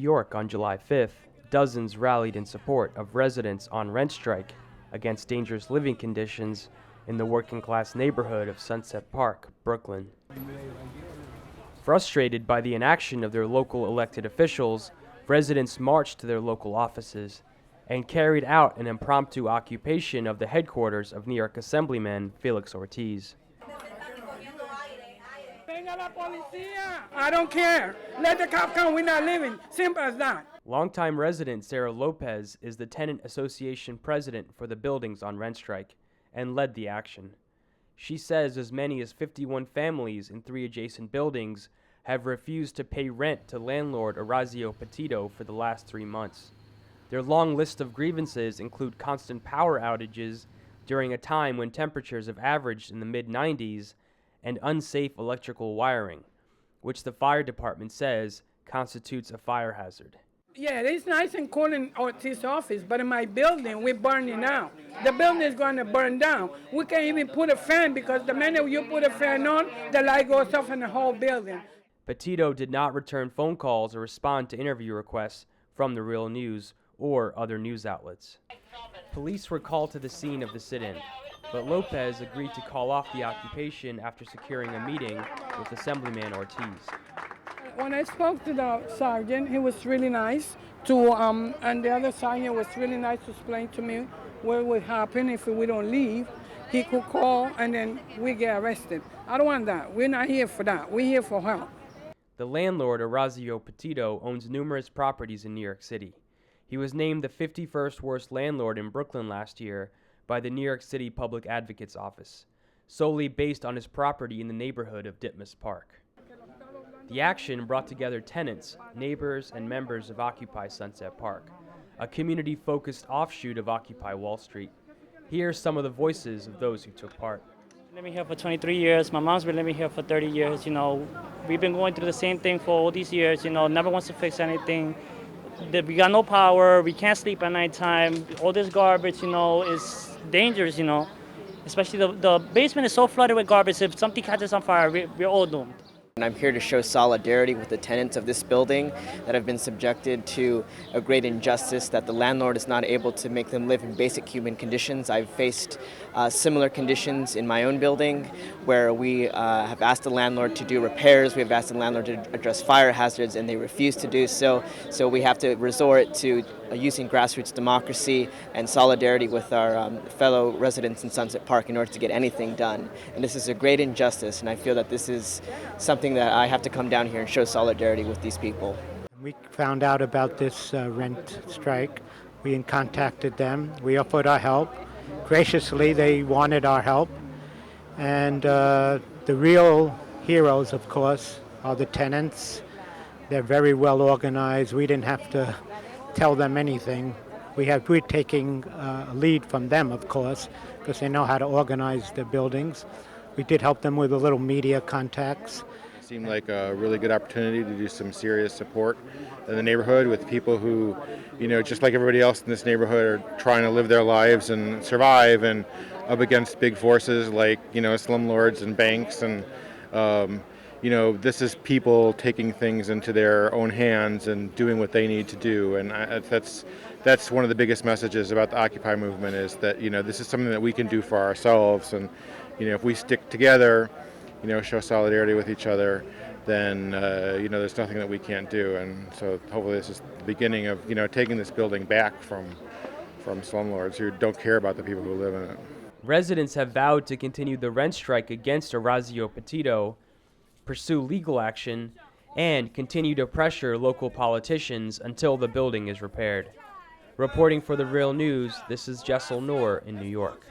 York on July 5th, dozens rallied in support of residents on rent strike against dangerous living conditions in the working-class neighborhood of Sunset Park, Brooklyn. Frustrated by the inaction of their local elected officials, residents marched to their local offices and carried out an impromptu occupation of the headquarters of New York Assemblyman Felix Ortiz. I don't care. Let the cop come. We're not leaving. Simple as that. Longtime resident Sarah Lopez is the Tenant Association president for the buildings on rent strike and led the action. She says as many as 51 families in 3 adjacent buildings have refused to pay rent to landlord Orazio Petito for the last 3 months. Their long list of grievances include constant power outages during a time when temperatures have averaged in the mid-90s and unsafe electrical wiring, which the fire department says constitutes a fire hazard. Yeah, it's nice and cool in Ortiz's office, but in my building, we're burning out. The building is going to burn down. We can't even put a fan because the minute you put a fan on, the light goes off in the whole building. Petito did not return phone calls or respond to interview requests from The Real News or other news outlets. Police were called to the scene of the sit-in, but Lopez agreed to call off the occupation after securing a meeting with Assemblyman Ortiz. When I spoke to the sergeant, he was really nice and the other sergeant was really nice to explain to me what would happen if we don't leave. He could call and then we get arrested. I don't want that. We're not here for that. We're here for help. The landlord, Orazio Petito, owns numerous properties in New York City. He was named the 51st worst landlord in Brooklyn last year by the New York City Public Advocate's Office, solely based on his property in the neighborhood of Ditmas Park. The action brought together tenants, neighbors, and members of Occupy Sunset Park, a community-focused offshoot of Occupy Wall Street. Here are some of the voices of those who took part. Living here for 23 years. My mom's been living here for 30 years. We've been going through the same thing for all these years. Never wants to fix anything. We got no power. We can't sleep at nighttime. All this garbage, is dangerous. Especially the basement is so flooded with garbage. If something catches on fire, we're all doomed. And I'm here to show solidarity with the tenants of this building that have been subjected to a great injustice, that the landlord is not able to make them live in basic human conditions. I've faced similar conditions in my own building where we have asked the landlord to do repairs, we have asked the landlord to address fire hazards, and they refuse to do so. So we have to resort to using grassroots democracy and solidarity with our fellow residents in Sunset Park in order to get anything done. And this is a great injustice, and I feel that this is something that I have to come down here and show solidarity with these people. We found out about this rent strike. We contacted them. We offered our help. Graciously, they wanted our help. And the real heroes, of course, are the tenants. They're very well organized. We didn't have to tell them anything. We're taking a lead from them, of course, because they know how to organize their buildings. We did help them with a little media contacts. It seemed like a really good opportunity to do some serious support in the neighborhood with people who, just like everybody else in this neighborhood, are trying to live their lives and survive, and up against big forces like, slumlords and banks. And, this is people taking things into their own hands and doing what they need to do. And that's one of the biggest messages about the Occupy movement, is that, this is something that we can do for ourselves. And, if we stick together, show solidarity with each other, then, there's nothing that we can't do. And so hopefully this is the beginning of, taking this building back from slumlords who don't care about the people who live in it. Residents have vowed to continue the rent strike against Orazio Petito, pursue legal action, and continue to pressure local politicians until the building is repaired. Reporting for The Real News, this is Jessel Noor in New York.